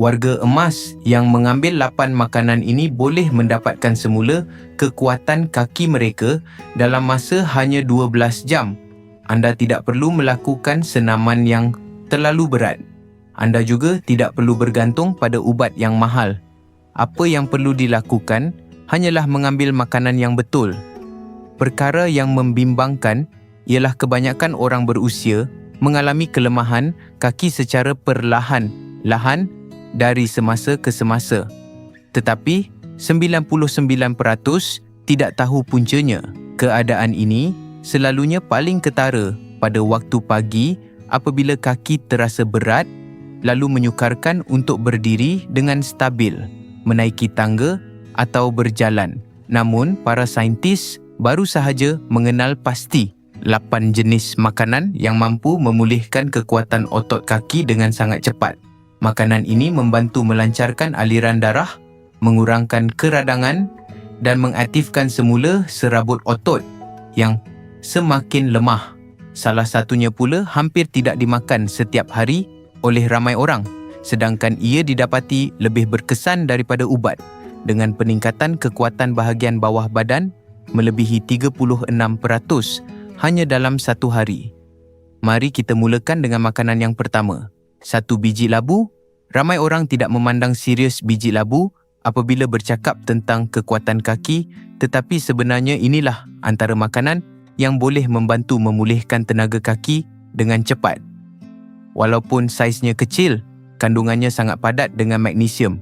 Warga emas yang mengambil 8 makanan ini boleh mendapatkan semula kekuatan kaki mereka dalam masa hanya 12 jam. Anda tidak perlu melakukan senaman yang terlalu berat. Anda juga tidak perlu bergantung pada ubat yang mahal. Apa yang perlu dilakukan hanyalah mengambil makanan yang betul. Perkara yang membimbangkan ialah kebanyakan orang berusia mengalami kelemahan kaki secara perlahan-lahan dari semasa ke semasa. Tetapi 99% tidak tahu puncanya. Keadaan ini selalunya paling ketara pada waktu pagi apabila kaki terasa berat, lalu menyukarkan untuk berdiri dengan stabil, menaiki tangga atau berjalan. Namun, para saintis baru sahaja mengenal pasti 8 jenis makanan yang mampu memulihkan kekuatan otot kaki dengan sangat cepat. Makanan ini membantu melancarkan aliran darah, mengurangkan keradangan dan mengaktifkan semula serabut otot yang semakin lemah. Salah satunya pula hampir tidak dimakan setiap hari oleh ramai orang, sedangkan ia didapati lebih berkesan daripada ubat dengan peningkatan kekuatan bahagian bawah badan melebihi 36% hanya dalam satu hari. Mari kita mulakan dengan makanan yang pertama. 1 biji labu. Ramai orang tidak memandang serius biji labu apabila bercakap tentang kekuatan kaki, tetapi sebenarnya inilah antara makanan yang boleh membantu memulihkan tenaga kaki dengan cepat. Walaupun saiznya kecil, kandungannya sangat padat dengan magnesium,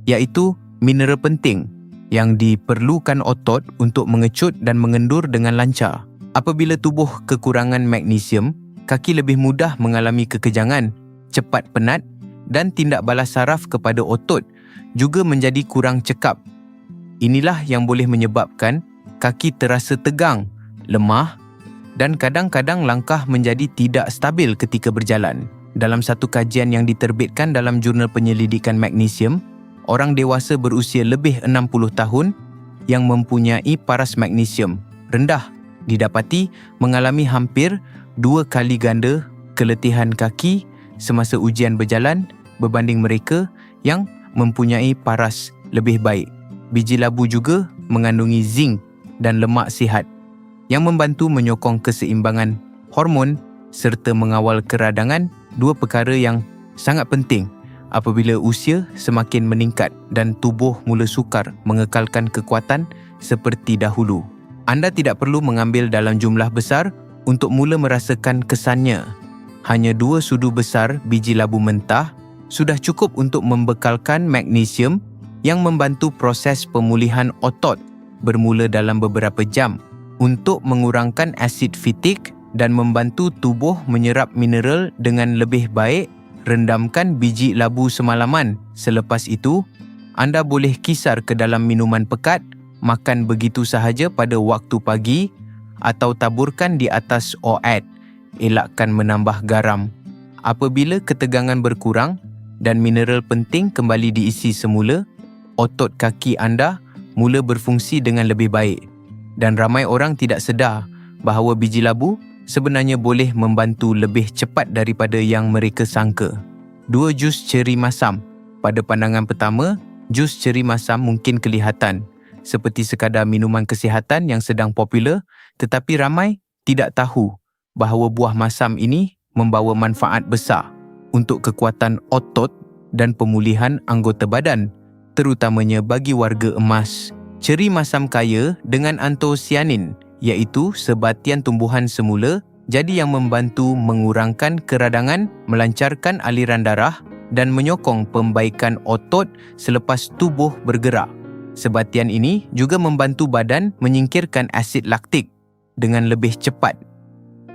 iaitu mineral penting yang diperlukan otot untuk mengecut dan mengendur dengan lancar. Apabila tubuh kekurangan magnesium, kaki lebih mudah mengalami kekejangan, cepat penat dan tindak balas saraf kepada otot juga menjadi kurang cekap. Inilah yang boleh menyebabkan kaki terasa tegang, lemah dan kadang-kadang langkah menjadi tidak stabil ketika berjalan. Dalam satu kajian yang diterbitkan dalam Jurnal Penyelidikan Magnesium, orang dewasa berusia lebih 60 tahun yang mempunyai paras magnesium rendah didapati mengalami hampir 2 kali ganda keletihan kaki semasa ujian berjalan berbanding mereka yang mempunyai paras lebih baik. Biji labu juga mengandungi zinc dan lemak sihat yang membantu menyokong keseimbangan hormon serta mengawal keradangan, 2 perkara yang sangat penting apabila usia semakin meningkat dan tubuh mula sukar mengekalkan kekuatan seperti dahulu. Anda tidak perlu mengambil dalam jumlah besar untuk mula merasakan kesannya. Hanya 2 sudu besar biji labu mentah sudah cukup untuk membekalkan magnesium yang membantu proses pemulihan otot bermula dalam beberapa jam untuk mengurangkan asid fitik dan membantu tubuh menyerap mineral dengan lebih baik. Rendamkan biji labu semalaman. Selepas itu, anda boleh kisar ke dalam minuman pekat, makan begitu sahaja pada waktu pagi atau taburkan di atas oat. Elakkan menambah garam. Apabila ketegangan berkurang dan mineral penting kembali diisi semula, otot kaki anda mula berfungsi dengan lebih baik. Dan ramai orang tidak sedar bahawa biji labu sebenarnya boleh membantu lebih cepat daripada yang mereka sangka. 2 jus ceri masam. Pada pandangan pertama, jus ceri masam mungkin kelihatan seperti sekadar minuman kesihatan yang sedang popular, tetapi ramai tidak tahu bahawa buah masam ini membawa manfaat besar untuk kekuatan otot dan pemulihan anggota badan, terutamanya bagi warga emas. Ceri masam kaya dengan antosianin, iaitu sebatian tumbuhan semula, jadi yang membantu mengurangkan keradangan, melancarkan aliran darah dan menyokong pembaikan otot selepas tubuh bergerak. Sebatian ini juga membantu badan menyingkirkan asid laktik dengan lebih cepat,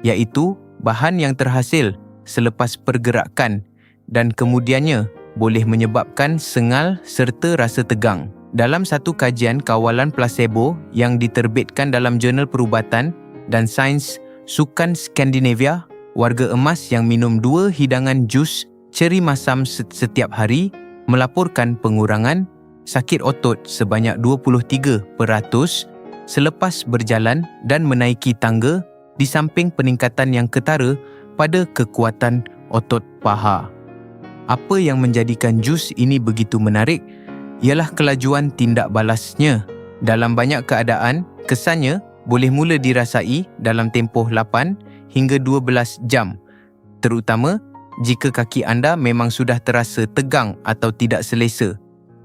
iaitu bahan yang terhasil selepas pergerakan dan kemudiannya boleh menyebabkan sengal serta rasa tegang. Dalam satu kajian kawalan placebo yang diterbitkan dalam Jurnal Perubatan dan Sains Sukan Skandinavia, warga emas yang minum 2 hidangan jus ceri masam setiap hari melaporkan pengurangan sakit otot sebanyak 23% selepas berjalan dan menaiki tangga, di samping peningkatan yang ketara pada kekuatan otot paha. Apa yang menjadikan jus ini begitu menarik ialah kelajuan tindak balasnya. Dalam banyak keadaan, kesannya boleh mula dirasai dalam tempoh 8 hingga 12 jam, terutama jika kaki anda memang sudah terasa tegang atau tidak selesa,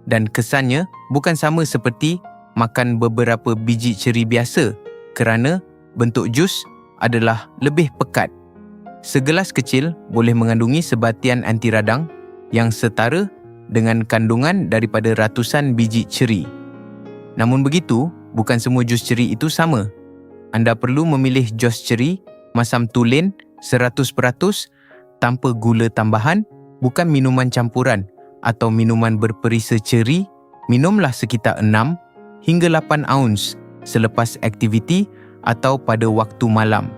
dan kesannya bukan sama seperti makan beberapa biji ceri biasa kerana bentuk jus adalah lebih pekat. Segelas kecil boleh mengandungi sebatian anti radang yang setara dengan kandungan daripada ratusan biji ceri. Namun begitu, bukan semua jus ceri itu sama. Anda perlu memilih jus ceri masam tulen 100% tanpa gula tambahan, bukan minuman campuran atau minuman berperisa ceri. Minumlah sekitar 6 hingga 8 auns selepas aktiviti atau pada waktu malam.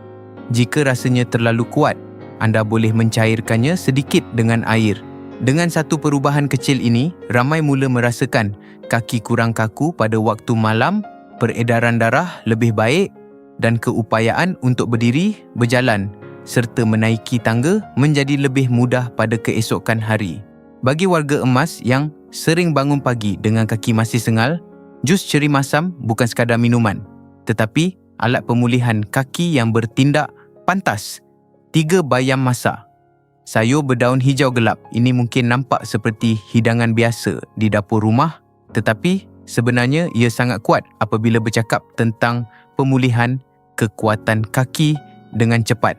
Jika rasanya terlalu kuat, anda boleh mencairkannya sedikit dengan air. Dengan satu perubahan kecil ini, ramai mula merasakan kaki kurang kaku pada waktu malam, peredaran darah lebih baik dan keupayaan untuk berdiri, berjalan serta menaiki tangga menjadi lebih mudah pada keesokan hari. Bagi warga emas yang sering bangun pagi dengan kaki masih sengal, jus ceri masam bukan sekadar minuman, tetapi alat pemulihan kaki yang bertindak pantas. 3 bayam masak. Sayur berdaun hijau gelap ini mungkin nampak seperti hidangan biasa di dapur rumah, tetapi sebenarnya ia sangat kuat apabila bercakap tentang pemulihan kekuatan kaki dengan cepat.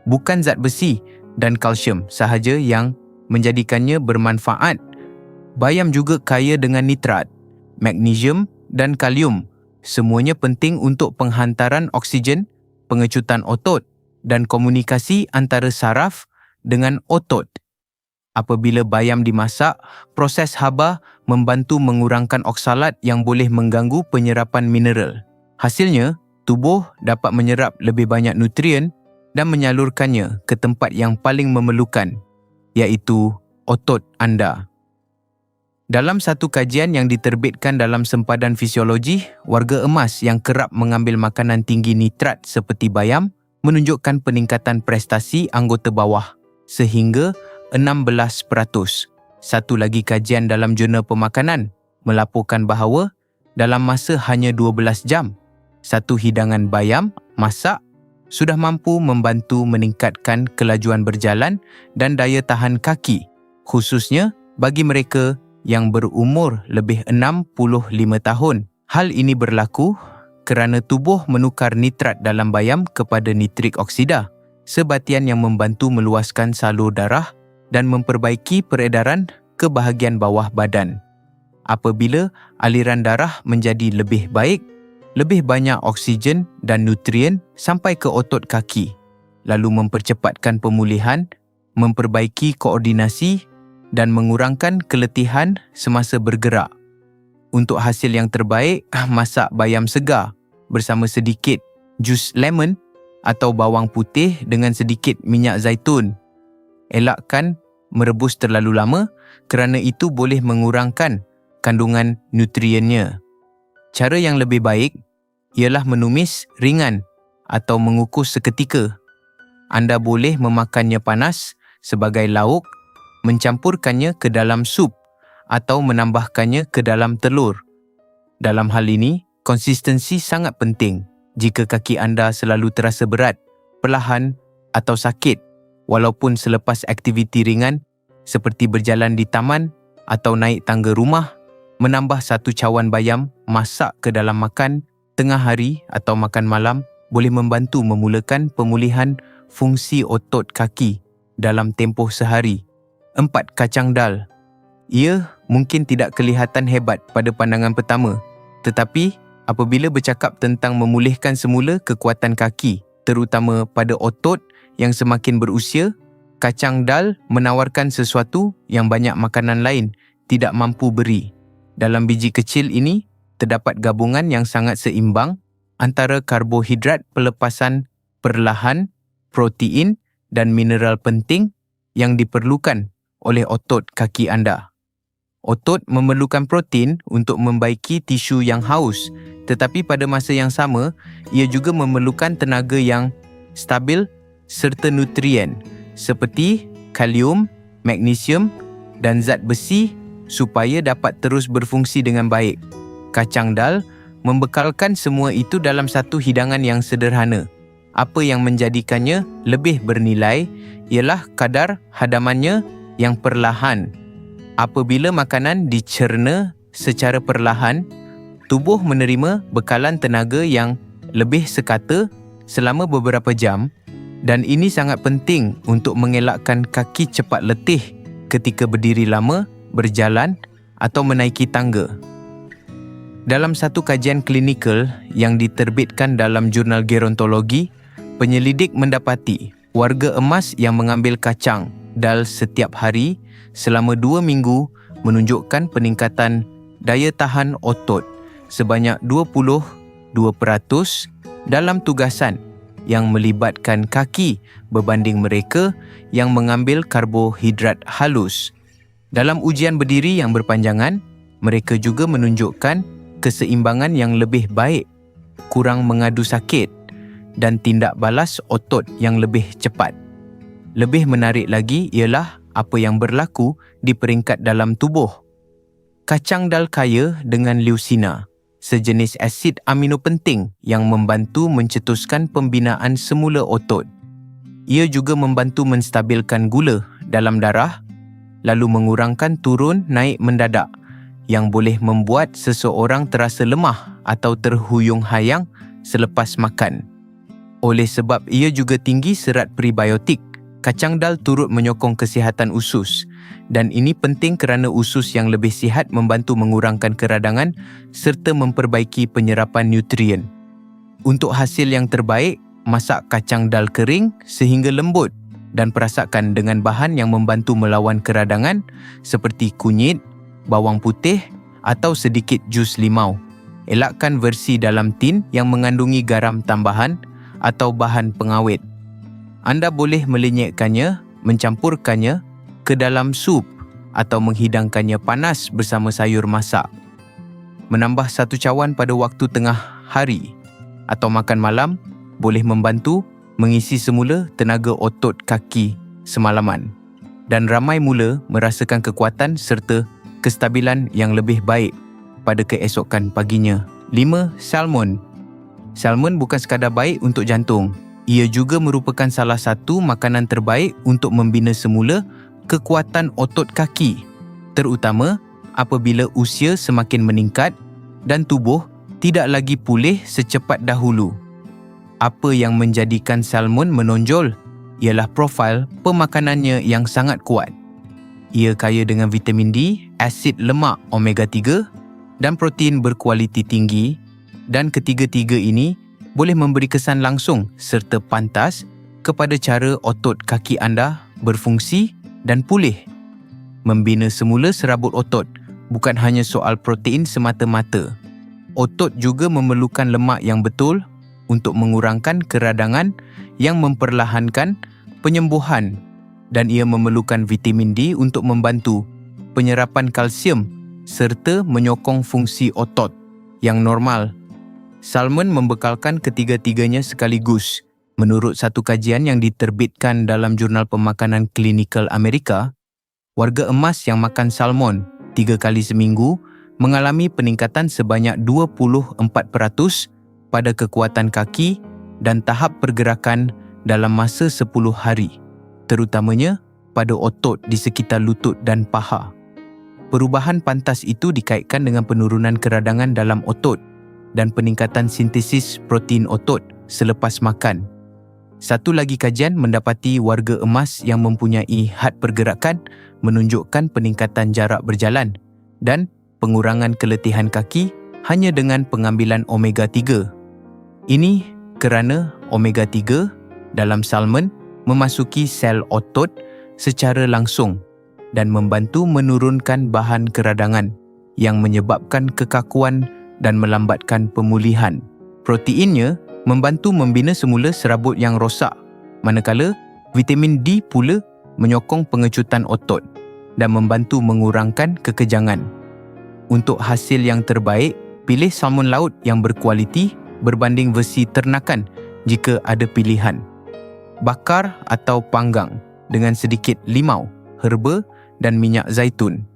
Bukan zat besi dan kalsium sahaja yang menjadikannya bermanfaat. Bayam juga kaya dengan nitrat, magnesium dan kalium. Semuanya penting untuk penghantaran oksigen, pengecutan otot dan komunikasi antara saraf dengan otot. Apabila bayam dimasak, proses haba membantu mengurangkan oksalat yang boleh mengganggu penyerapan mineral. Hasilnya, tubuh dapat menyerap lebih banyak nutrien dan menyalurkannya ke tempat yang paling memerlukan, iaitu otot anda. Dalam satu kajian yang diterbitkan dalam sempadan fisiologi, warga emas yang kerap mengambil makanan tinggi nitrat seperti bayam menunjukkan peningkatan prestasi anggota bawah sehingga 16%. Satu lagi kajian dalam jurnal pemakanan melaporkan bahawa dalam masa hanya 12 jam, satu hidangan bayam masak sudah mampu membantu meningkatkan kelajuan berjalan dan daya tahan kaki, khususnya bagi mereka yang berumur lebih 65 tahun. Hal ini berlaku kerana tubuh menukar nitrat dalam bayam kepada nitrik oksida, sebatian yang membantu meluaskan salur darah dan memperbaiki peredaran ke bahagian bawah badan. Apabila aliran darah menjadi lebih baik, lebih banyak oksigen dan nutrien sampai ke otot kaki, lalu mempercepatkan pemulihan, memperbaiki koordinasi dan mengurangkan keletihan semasa bergerak. Untuk hasil yang terbaik, masak bayam segar bersama sedikit jus lemon atau bawang putih dengan sedikit minyak zaitun. Elakkan merebus terlalu lama kerana itu boleh mengurangkan kandungan nutriennya. Cara yang lebih baik ialah menumis ringan atau mengukus seketika. Anda boleh memakannya panas sebagai lauk, mencampurkannya ke dalam sup atau menambahkannya ke dalam telur. Dalam hal ini, konsistensi sangat penting. Jika kaki anda selalu terasa berat, perlahan atau sakit, walaupun selepas aktiviti ringan seperti berjalan di taman atau naik tangga rumah, menambah satu cawan bayam masak ke dalam makan tengah hari atau makan malam boleh membantu memulakan pemulihan fungsi otot kaki dalam tempoh sehari. 4. Kacang dal. Ia mungkin tidak kelihatan hebat pada pandangan pertama, tetapi apabila bercakap tentang memulihkan semula kekuatan kaki, terutama pada otot yang semakin berusia, kacang dal menawarkan sesuatu yang banyak makanan lain tidak mampu beri. Dalam biji kecil ini, terdapat gabungan yang sangat seimbang antara karbohidrat pelepasan perlahan, protein dan mineral penting yang diperlukan oleh otot kaki anda. Otot memerlukan protein untuk membaiki tisu yang haus, tetapi pada masa yang sama, ia juga memerlukan tenaga yang stabil serta nutrien seperti kalium, magnesium dan zat besi supaya dapat terus berfungsi dengan baik. Kacang dal membekalkan semua itu dalam satu hidangan yang sederhana. Apa yang menjadikannya lebih bernilai ialah kadar hadamannya yang perlahan. Apabila makanan dicerna secara perlahan, tubuh menerima bekalan tenaga yang lebih sekata selama beberapa jam, dan ini sangat penting untuk mengelakkan kaki cepat letih ketika berdiri lama, berjalan atau menaiki tangga. Dalam satu kajian klinikal yang diterbitkan dalam jurnal gerontologi, penyelidik mendapati warga emas yang mengambil kacang dal setiap hari selama 2 minggu menunjukkan peningkatan daya tahan otot sebanyak 22% dalam tugasan yang melibatkan kaki berbanding mereka yang mengambil karbohidrat halus. Dalam ujian berdiri yang berpanjangan, mereka juga menunjukkan keseimbangan yang lebih baik, kurang mengadu sakit dan tindak balas otot yang lebih cepat. Lebih menarik lagi ialah apa yang berlaku di peringkat dalam tubuh. Kacang dal kaya dengan leucina, sejenis asid amino penting yang membantu mencetuskan pembinaan semula otot. Ia juga membantu menstabilkan gula dalam darah, lalu mengurangkan turun naik mendadak yang boleh membuat seseorang terasa lemah atau terhuyung-hayang selepas makan. Oleh sebab ia juga tinggi serat prebiotik, kacang dal turut menyokong kesihatan usus, dan ini penting kerana usus yang lebih sihat membantu mengurangkan keradangan serta memperbaiki penyerapan nutrien. Untuk hasil yang terbaik, masak kacang dal kering sehingga lembut dan perasakkan dengan bahan yang membantu melawan keradangan seperti kunyit, bawang putih atau sedikit jus limau. Elakkan versi dalam tin yang mengandungi garam tambahan atau bahan pengawet. Anda boleh melenyekkannya, mencampurkannya ke dalam sup atau menghidangkannya panas bersama sayur masak. Menambah 1 cawan pada waktu tengah hari atau makan malam boleh membantu mengisi semula tenaga otot kaki semalaman, dan ramai mula merasakan kekuatan serta kestabilan yang lebih baik pada keesokan paginya. 5. Salmon. Salmon bukan sekadar baik untuk jantung. Ia juga merupakan salah satu makanan terbaik untuk membina semula kekuatan otot kaki, terutama apabila usia semakin meningkat dan tubuh tidak lagi pulih secepat dahulu. Apa yang menjadikan salmon menonjol ialah profil pemakanannya yang sangat kuat. Ia kaya dengan vitamin D, asid lemak omega 3 dan protein berkualiti tinggi, dan ketiga-tiga ini boleh memberi kesan langsung serta pantas kepada cara otot kaki anda berfungsi dan pulih. Membina semula serabut otot bukan hanya soal protein semata-mata. Otot juga memerlukan lemak yang betul untuk mengurangkan keradangan yang memperlahankan penyembuhan, dan ia memerlukan vitamin D untuk membantu penyerapan kalsium serta menyokong fungsi otot yang normal. Salmon membekalkan ketiga-tiganya sekaligus. Menurut satu kajian yang diterbitkan dalam Jurnal Pemakanan Klinikal Amerika, warga emas yang makan salmon 3 kali seminggu mengalami peningkatan sebanyak 24% pada kekuatan kaki dan tahap pergerakan dalam masa 10 hari, terutamanya pada otot di sekitar lutut dan paha. Perubahan pantas itu dikaitkan dengan penurunan keradangan dalam otot dan peningkatan sintesis protein otot selepas makan. Satu lagi kajian mendapati warga emas yang mempunyai had pergerakan menunjukkan peningkatan jarak berjalan dan pengurangan keletihan kaki hanya dengan pengambilan omega 3. Ini kerana omega 3 dalam salmon memasuki sel otot secara langsung dan membantu menurunkan bahan keradangan yang menyebabkan kekakuan dan melambatkan pemulihan. Proteinnya membantu membina semula serabut yang rosak, manakala vitamin D pula menyokong pengecutan otot dan membantu mengurangkan kekejangan. Untuk hasil yang terbaik, pilih salmon laut yang berkualiti berbanding versi ternakan jika ada pilihan. Bakar atau panggang dengan sedikit limau herba dan minyak zaitun.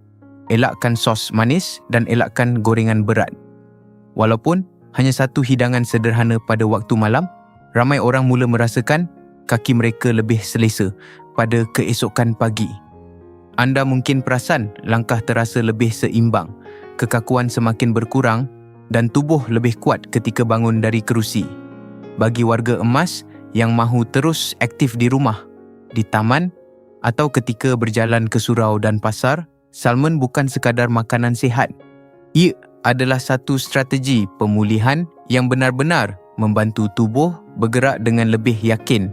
Elakkan sos manis dan elakkan gorengan berat. Walaupun hanya satu hidangan sederhana pada waktu malam, ramai orang mula merasakan kaki mereka lebih selesa pada keesokan pagi. Anda mungkin perasan langkah terasa lebih seimbang, kekakuan semakin berkurang dan tubuh lebih kuat ketika bangun dari kerusi. Bagi warga emas yang mahu terus aktif di rumah, di taman atau ketika berjalan ke surau dan pasar, salmon bukan sekadar makanan sihat. Ia adalah satu strategi pemulihan yang benar-benar membantu tubuh bergerak dengan lebih yakin.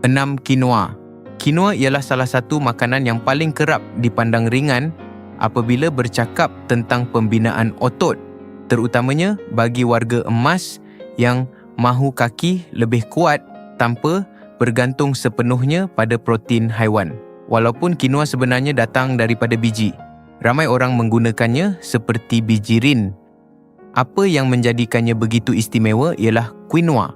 6. Quinoa. Quinoa ialah salah satu makanan yang paling kerap dipandang ringan apabila bercakap tentang pembinaan otot, terutamanya bagi warga emas yang mahu kaki lebih kuat tanpa bergantung sepenuhnya pada protein haiwan. Walaupun quinoa sebenarnya datang daripada biji, ramai orang menggunakannya seperti biji rin. Apa yang menjadikannya begitu istimewa ialah quinoa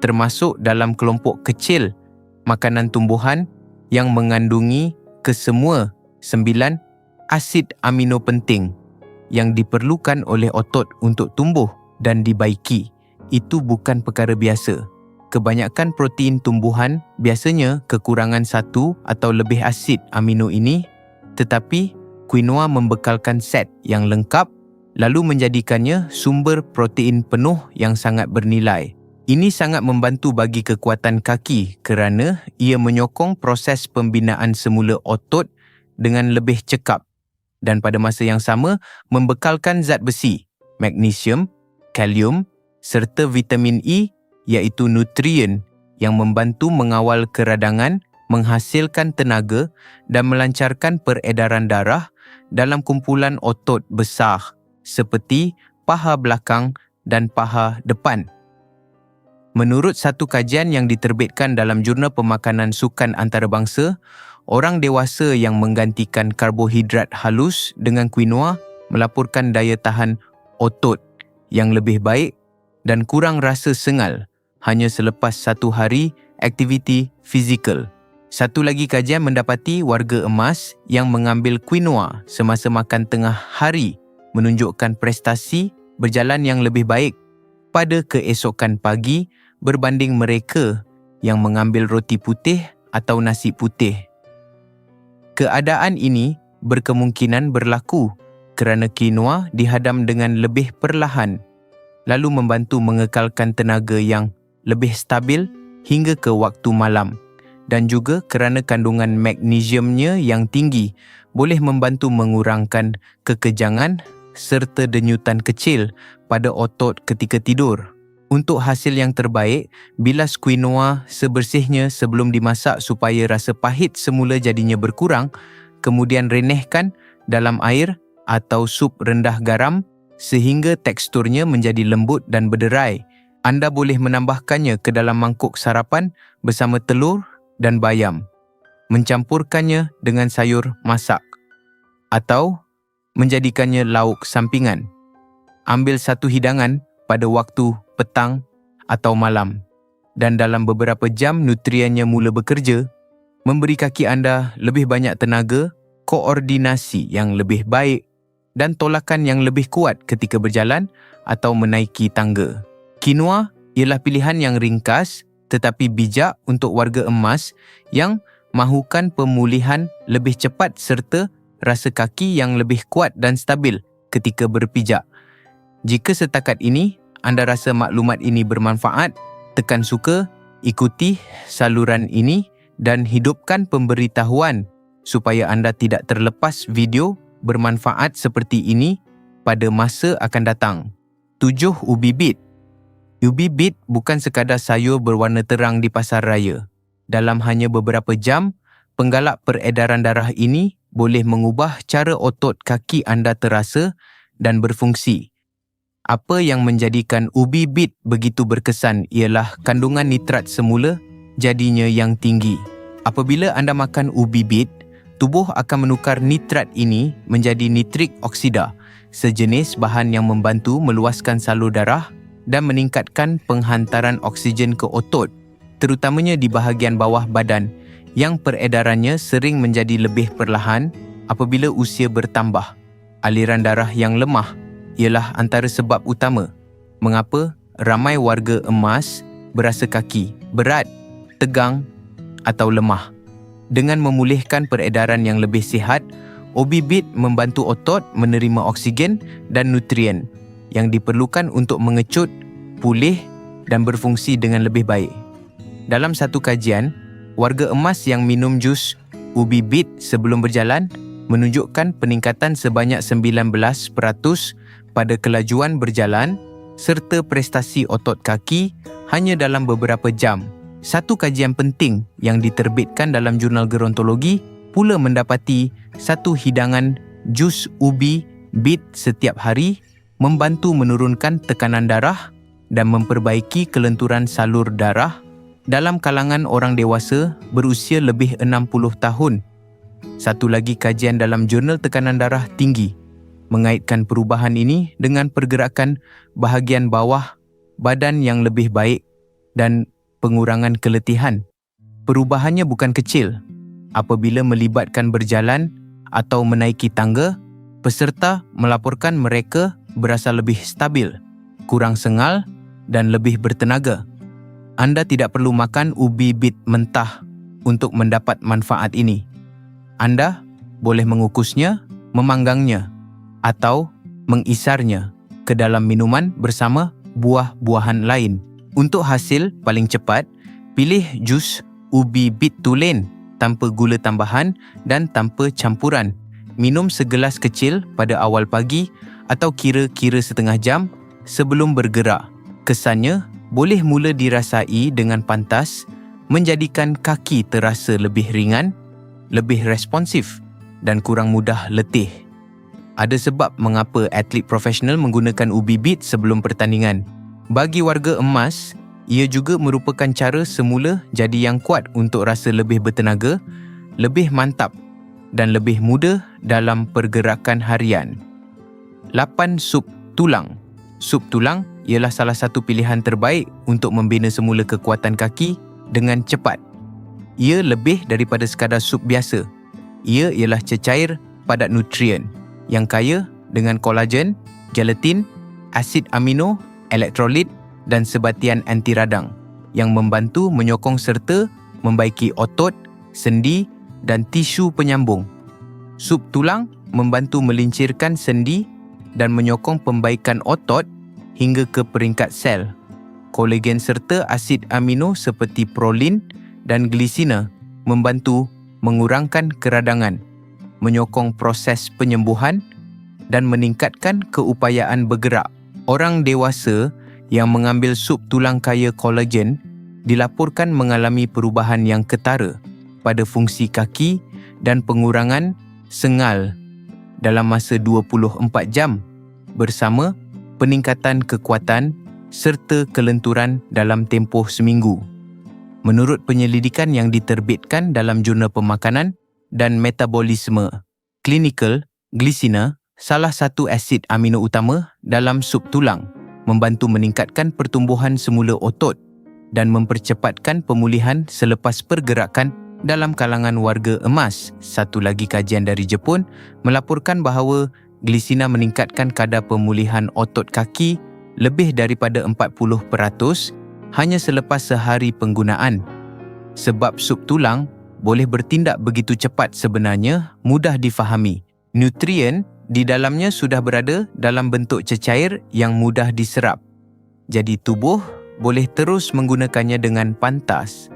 termasuk dalam kelompok kecil makanan tumbuhan yang mengandungi kesemua 9 asid amino penting yang diperlukan oleh otot untuk tumbuh dan dibaiki. Itu bukan perkara biasa. Kebanyakan protein tumbuhan biasanya kekurangan satu atau lebih asid amino ini, tetapi quinoa membekalkan set yang lengkap lalu menjadikannya sumber protein penuh yang sangat bernilai. Ini sangat membantu bagi kekuatan kaki kerana ia menyokong proses pembinaan semula otot dengan lebih cekap dan pada masa yang sama membekalkan zat besi, magnesium, kalium serta vitamin E iaitu nutrien yang membantu mengawal keradangan, menghasilkan tenaga dan melancarkan peredaran darah dalam kumpulan otot besar seperti paha belakang dan paha depan. Menurut satu kajian yang diterbitkan dalam Jurnal Pemakanan Sukan Antarabangsa, orang dewasa yang menggantikan karbohidrat halus dengan quinoa melaporkan daya tahan otot yang lebih baik dan kurang rasa sengal hanya selepas 1 hari aktiviti fizikal. Satu lagi kajian mendapati warga emas yang mengambil quinoa semasa makan tengah hari menunjukkan prestasi berjalan yang lebih baik pada keesokan pagi berbanding mereka yang mengambil roti putih atau nasi putih. Keadaan ini berkemungkinan berlaku kerana quinoa dihadam dengan lebih perlahan, lalu membantu mengekalkan tenaga yang lebih stabil hingga ke waktu malam, dan juga kerana kandungan magnesiumnya yang tinggi boleh membantu mengurangkan kekejangan serta denyutan kecil pada otot ketika tidur. Untuk hasil yang terbaik, bilas quinoa sebersihnya sebelum dimasak supaya rasa pahit semula jadinya berkurang, kemudian renehkan dalam air atau sup rendah garam sehingga teksturnya menjadi lembut dan berderai. Anda boleh menambahkannya ke dalam mangkuk sarapan bersama telur dan bayam, mencampurkannya dengan sayur masak atau menjadikannya lauk sampingan. Ambil satu hidangan pada waktu petang atau malam dan dalam beberapa jam nutriennya mula bekerja, memberi kaki anda lebih banyak tenaga, koordinasi yang lebih baik dan tolakan yang lebih kuat ketika berjalan atau menaiki tangga. Quinoa ialah pilihan yang ringkas tetapi bijak untuk warga emas yang mahukan pemulihan lebih cepat serta rasa kaki yang lebih kuat dan stabil ketika berpijak. Jika setakat ini anda rasa maklumat ini bermanfaat, tekan suka, ikuti saluran ini dan hidupkan pemberitahuan supaya anda tidak terlepas video bermanfaat seperti ini pada masa akan datang. 7. Ubi bit. Ubi bit bukan sekadar sayur berwarna terang di pasar raya. Dalam hanya beberapa jam, penggalak peredaran darah ini boleh mengubah cara otot kaki anda terasa dan berfungsi. Apa yang menjadikan ubi bit begitu berkesan ialah kandungan nitrat semula jadinya yang tinggi. Apabila anda makan ubi bit, tubuh akan menukar nitrat ini menjadi nitrik oksida, sejenis bahan yang membantu meluaskan salur darah dan meningkatkan penghantaran oksigen ke otot, terutamanya di bahagian bawah badan yang peredarannya sering menjadi lebih perlahan apabila usia bertambah. Aliran darah yang lemah ialah antara sebab utama mengapa ramai warga emas berasa kaki berat, tegang atau lemah. Dengan memulihkan peredaran yang lebih sihat, OB-BIT membantu otot menerima oksigen dan nutrien yang diperlukan untuk mengecut, pulih dan berfungsi dengan lebih baik. Dalam satu kajian, warga emas yang minum jus ubi bit sebelum berjalan menunjukkan peningkatan sebanyak 19% pada kelajuan berjalan serta prestasi otot kaki hanya dalam beberapa jam. Satu kajian penting yang diterbitkan dalam jurnal gerontologi pula mendapati satu hidangan jus ubi bit setiap hari membantu menurunkan tekanan darah dan memperbaiki kelenturan salur darah dalam kalangan orang dewasa berusia lebih 60 tahun. Satu lagi kajian dalam jurnal tekanan darah tinggi mengaitkan perubahan ini dengan pergerakan bahagian bawah badan yang lebih baik dan pengurangan keletihan. Perubahannya bukan kecil. Apabila melibatkan berjalan atau menaiki tangga, peserta melaporkan mereka berasa lebih stabil, kurang sengal dan lebih bertenaga. Anda tidak perlu makan ubi bit mentah untuk mendapat manfaat ini. Anda boleh mengukusnya, memanggangnya, atau mengisarnya ke dalam minuman bersama buah-buahan lain. Untuk hasil paling cepat, pilih jus ubi bit tulen tanpa gula tambahan dan tanpa campuran. Minum segelas kecil pada awal pagi atau kira-kira setengah jam sebelum bergerak. Kesannya boleh mula dirasai dengan pantas, menjadikan kaki terasa lebih ringan, lebih responsif dan kurang mudah letih. Ada sebab mengapa atlet profesional menggunakan ubi bit sebelum pertandingan. Bagi warga emas, ia juga merupakan cara semula jadi yang kuat untuk rasa lebih bertenaga, lebih mantap dan lebih mudah dalam pergerakan harian. 8. Sup tulang. Sup tulang ialah salah satu pilihan terbaik untuk membina semula kekuatan kaki dengan cepat. Ia lebih daripada sekadar sup biasa. Ia ialah cecair padat nutrien yang kaya dengan kolagen, gelatin, asid amino, elektrolit dan sebatian anti radang yang membantu menyokong serta membaiki otot, sendi dan tisu penyambung. Sup tulang membantu melincirkan sendi dan menyokong pembaikan otot hingga ke peringkat sel. Kolagen serta asid amino seperti prolin dan glisina membantu mengurangkan keradangan, menyokong proses penyembuhan dan meningkatkan keupayaan bergerak. Orang dewasa yang mengambil sup tulang kaya kolagen dilaporkan mengalami perubahan yang ketara pada fungsi kaki dan pengurangan sengal dalam masa 24 jam bersama peningkatan kekuatan serta kelenturan dalam tempoh seminggu. Menurut penyelidikan yang diterbitkan dalam Jurnal Pemakanan dan Metabolisme Klinikal, glisina, salah satu asid amino utama dalam sup tulang, membantu meningkatkan pertumbuhan semula otot dan mempercepatkan pemulihan selepas pergerakan dalam kalangan warga emas. Satu lagi kajian dari Jepun melaporkan bahawa glisina meningkatkan kadar pemulihan otot kaki lebih daripada 40% hanya selepas sehari penggunaan. Sebab sup tulang boleh bertindak begitu cepat sebenarnya mudah difahami. Nutrien di dalamnya sudah berada dalam bentuk cecair yang mudah diserap. Jadi tubuh boleh terus menggunakannya dengan pantas.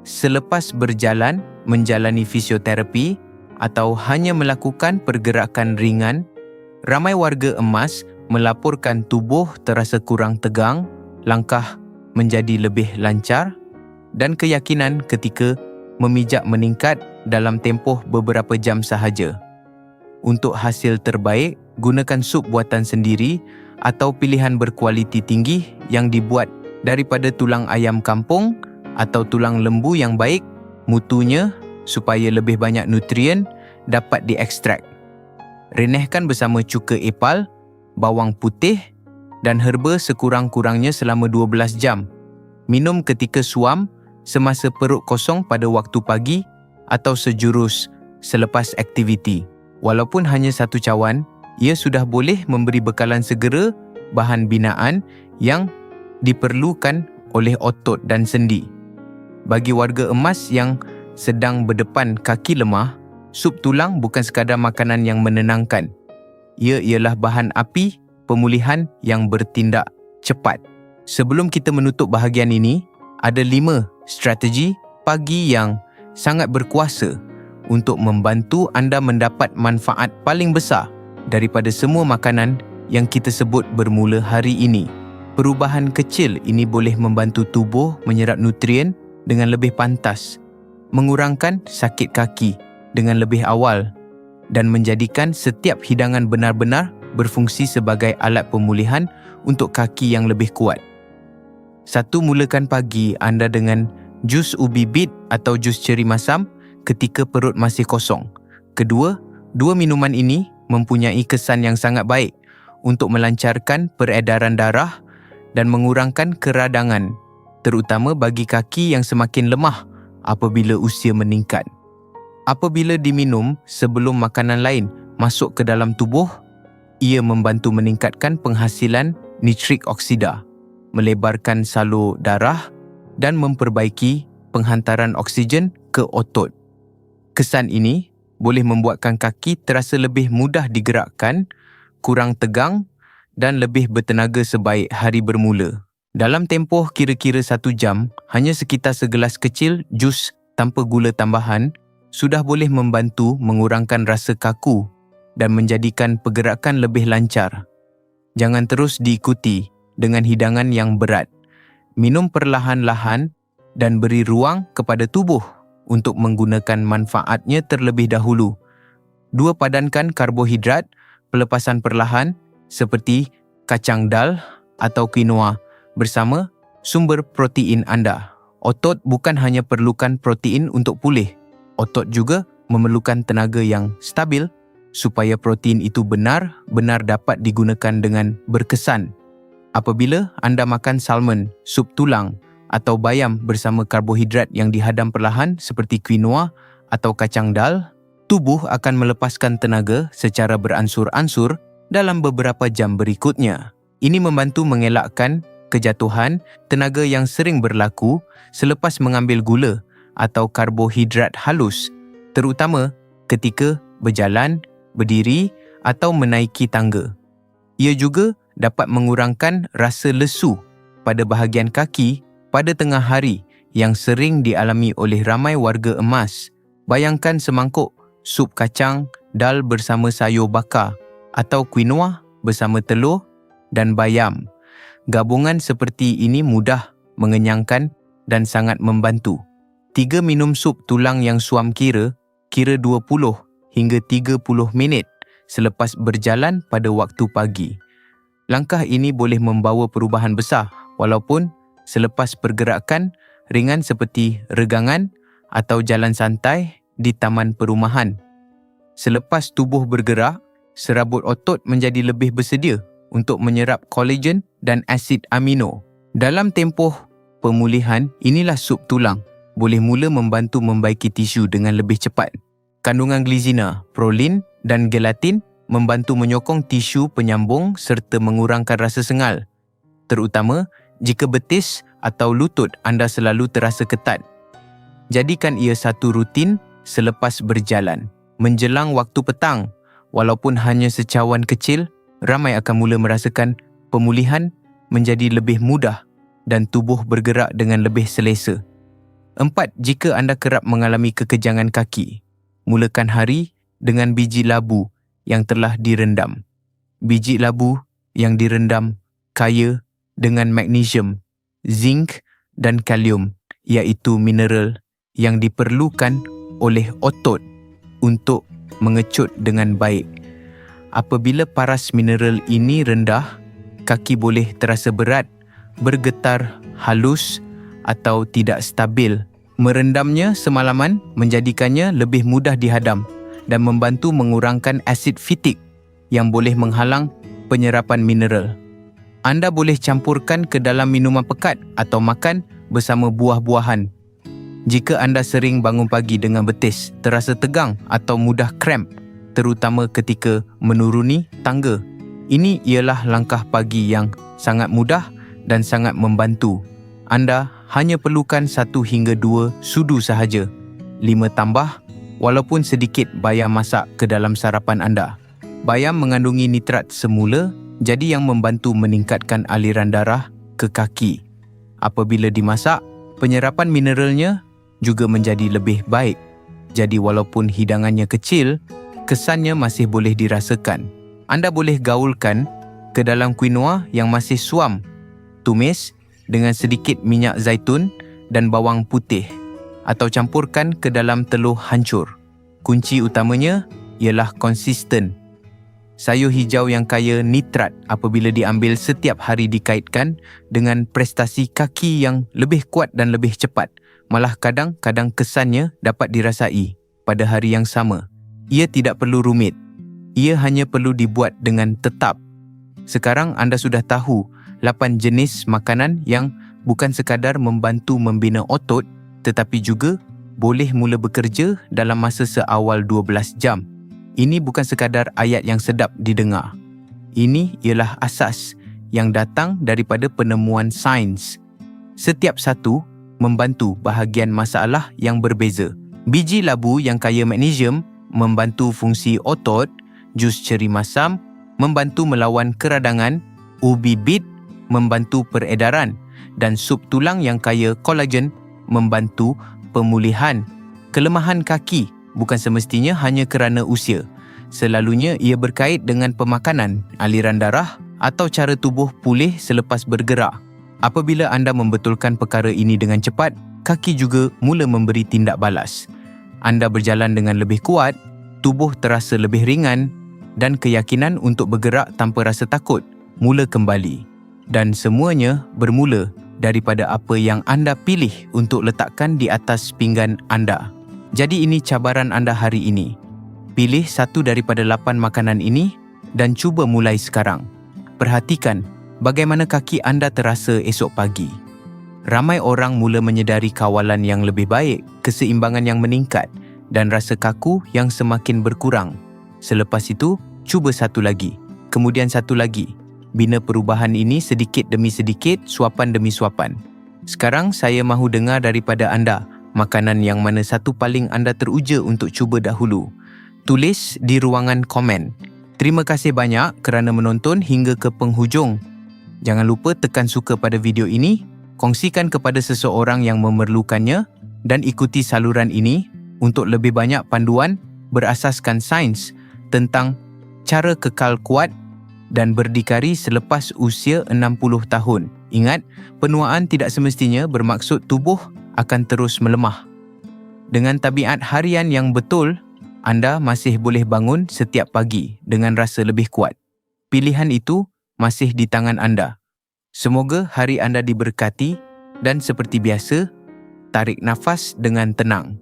Selepas berjalan, menjalani fisioterapi atau hanya melakukan pergerakan ringan, ramai warga emas melaporkan tubuh terasa kurang tegang, langkah menjadi lebih lancar dan keyakinan ketika memijak meningkat dalam tempoh beberapa jam sahaja. Untuk hasil terbaik, gunakan sup buatan sendiri atau pilihan berkualiti tinggi yang dibuat daripada tulang ayam kampung atau tulang lembu yang baik mutunya supaya lebih banyak nutrien dapat diekstrak. Renehkan bersama cuka epal, bawang putih dan herba sekurang-kurangnya selama 12 jam. Minum ketika suam semasa perut kosong pada waktu pagi atau sejurus selepas aktiviti. Walaupun hanya 1 cawan, ia sudah boleh memberi bekalan segera bahan binaan yang diperlukan oleh otot dan sendi. Bagi warga emas yang sedang berdepan kaki lemah, sup tulang bukan sekadar makanan yang menenangkan. Ia ialah bahan api pemulihan yang bertindak cepat. Sebelum kita menutup bahagian ini, ada 5 strategi pagi yang sangat berkuasa untuk membantu anda mendapat manfaat paling besar daripada semua makanan yang kita sebut bermula hari ini. Perubahan kecil ini boleh membantu tubuh menyerap nutrien dengan lebih pantas, mengurangkan sakit kaki dengan lebih awal dan menjadikan setiap hidangan benar-benar berfungsi sebagai alat pemulihan untuk kaki yang lebih kuat. 1. Mulakan pagi anda dengan jus ubi bit atau jus ceri masam ketika perut masih kosong. Kedua, 2 minuman ini mempunyai kesan yang sangat baik untuk melancarkan peredaran darah dan mengurangkan keradangan, terutama bagi kaki yang semakin lemah apabila usia meningkat. Apabila diminum sebelum makanan lain masuk ke dalam tubuh, ia membantu meningkatkan penghasilan nitrik oksida, melebarkan salur darah dan memperbaiki penghantaran oksigen ke otot. Kesan ini boleh membuatkan kaki terasa lebih mudah digerakkan, kurang tegang dan lebih bertenaga sebaik hari bermula. Dalam tempoh kira-kira 1 jam, hanya sekitar segelas kecil jus tanpa gula tambahan sudah boleh membantu mengurangkan rasa kaku dan menjadikan pergerakan lebih lancar. Jangan terus diikuti dengan hidangan yang berat. Minum perlahan-lahan dan beri ruang kepada tubuh untuk menggunakan manfaatnya terlebih dahulu. 2. Padankan karbohidrat pelepasan perlahan seperti kacang dal atau quinoa bersama sumber protein anda. Otot bukan hanya perlukan protein untuk pulih. Otot juga memerlukan tenaga yang stabil supaya protein itu benar-benar dapat digunakan dengan berkesan. Apabila anda makan salmon, sup tulang atau bayam bersama karbohidrat yang dihadam perlahan seperti quinoa atau kacang dal, tubuh akan melepaskan tenaga secara beransur-ansur dalam beberapa jam berikutnya. Ini membantu mengelakkan kejatuhan tenaga yang sering berlaku selepas mengambil gula atau karbohidrat halus, terutama ketika berjalan, berdiri atau menaiki tangga. Ia juga dapat mengurangkan rasa lesu pada bahagian kaki pada tengah hari yang sering dialami oleh ramai warga emas. Bayangkan semangkuk sup kacang dal bersama sayur bakar atau quinoa bersama telur dan bayam. Gabungan seperti ini mudah, mengenyangkan dan sangat membantu. 3. Minum sup tulang yang suam kira 20 hingga 30 minit selepas berjalan pada waktu pagi. Langkah ini boleh membawa perubahan besar walaupun selepas pergerakan ringan seperti regangan atau jalan santai di taman perumahan. Selepas tubuh bergerak, serabut otot menjadi lebih bersedia untuk menyerap kolagen dan asid amino. Dalam tempoh pemulihan, inilah sup tulang boleh mula membantu membaiki tisu dengan lebih cepat. Kandungan glizina, prolin dan gelatin membantu menyokong tisu penyambung serta mengurangkan rasa sengal, terutama jika betis atau lutut anda selalu terasa ketat. Jadikan ia satu rutin selepas berjalan. Menjelang waktu petang, walaupun hanya secawan kecil, ramai akan mula merasakan pemulihan menjadi lebih mudah dan tubuh bergerak dengan lebih selesa. 4. Jika anda kerap mengalami kekejangan kaki, mulakan hari dengan biji labu yang telah direndam. Biji labu yang direndam kaya dengan magnesium, zinc dan kalium, iaitu mineral yang diperlukan oleh otot untuk mengecut dengan baik. Apabila paras mineral ini rendah, kaki boleh terasa berat, bergetar halus atau tidak stabil. Merendamnya semalaman menjadikannya lebih mudah dihadam dan membantu mengurangkan asid fitik yang boleh menghalang penyerapan mineral. Anda boleh campurkan ke dalam minuman pekat atau makan bersama buah-buahan Jika anda sering bangun pagi dengan betis, terasa tegang atau mudah cramp, terutama ketika menuruni tangga, ini ialah langkah pagi yang sangat mudah dan sangat membantu. Anda hanya perlukan 1 hingga 2 sudu sahaja. 5 tambah, walaupun sedikit bayam masak ke dalam sarapan anda. Bayam mengandungi nitrat semula, jadi yang membantu meningkatkan aliran darah ke kaki. Apabila dimasak, penyerapan mineralnya juga menjadi lebih baik. Jadi walaupun hidangannya kecil, kesannya masih boleh dirasakan. Anda boleh gaulkan ke dalam quinoa yang masih suam, tumis dengan sedikit minyak zaitun dan bawang putih, atau campurkan ke dalam telur hancur. Kunci utamanya ialah konsisten. Sayur hijau yang kaya nitrat apabila diambil setiap hari dikaitkan dengan prestasi kaki yang lebih kuat dan lebih cepat. Malah kadang-kadang kesannya dapat dirasai pada hari yang sama. Ia tidak perlu rumit. Ia hanya perlu dibuat dengan tetap. Sekarang anda sudah tahu 8 jenis makanan yang bukan sekadar membantu membina otot, tetapi juga boleh mula bekerja dalam masa seawal 12 jam. Ini bukan sekadar ayat yang sedap didengar. Ini ialah asas yang datang daripada penemuan sains. Setiap satu membantu bahagian masalah yang berbeza. Biji labu yang kaya magnesium membantu fungsi otot, jus ceri masam membantu melawan keradangan, ubi bit membantu peredaran, dan sup tulang yang kaya kolagen membantu pemulihan. Kelemahan kaki bukan semestinya hanya kerana usia. Selalunya ia berkait dengan pemakanan, aliran darah atau cara tubuh pulih selepas bergerak. Apabila anda membetulkan perkara ini dengan cepat, kaki juga mula memberi tindak balas. Anda berjalan dengan lebih kuat, tubuh terasa lebih ringan dan keyakinan untuk bergerak tanpa rasa takut mula kembali. Dan semuanya bermula daripada apa yang anda pilih untuk letakkan di atas pinggan anda. Jadi ini cabaran anda hari ini. Pilih satu daripada 8 makanan ini dan cuba mulai sekarang. Perhatikan bagaimana kaki anda terasa esok pagi. Ramai orang mula menyedari kawalan yang lebih baik, keseimbangan yang meningkat dan rasa kaku yang semakin berkurang. Selepas itu, cuba satu lagi, kemudian satu lagi. Bina perubahan ini sedikit demi sedikit, suapan demi suapan. Sekarang saya mahu dengar daripada anda, makanan yang mana satu paling anda teruja untuk cuba dahulu. Tulis di ruangan komen. Terima kasih banyak kerana menonton hingga ke penghujung. Jangan lupa tekan suka pada video ini, kongsikan kepada seseorang yang memerlukannya dan ikuti saluran ini untuk lebih banyak panduan berasaskan sains tentang cara kekal kuat dan berdikari selepas usia 60 tahun. Ingat, penuaan tidak semestinya bermaksud tubuh akan terus melemah. Dengan tabiat harian yang betul, anda masih boleh bangun setiap pagi dengan rasa lebih kuat. Pilihan itu masih di tangan anda. Semoga hari anda diberkati dan seperti biasa, tarik nafas dengan tenang.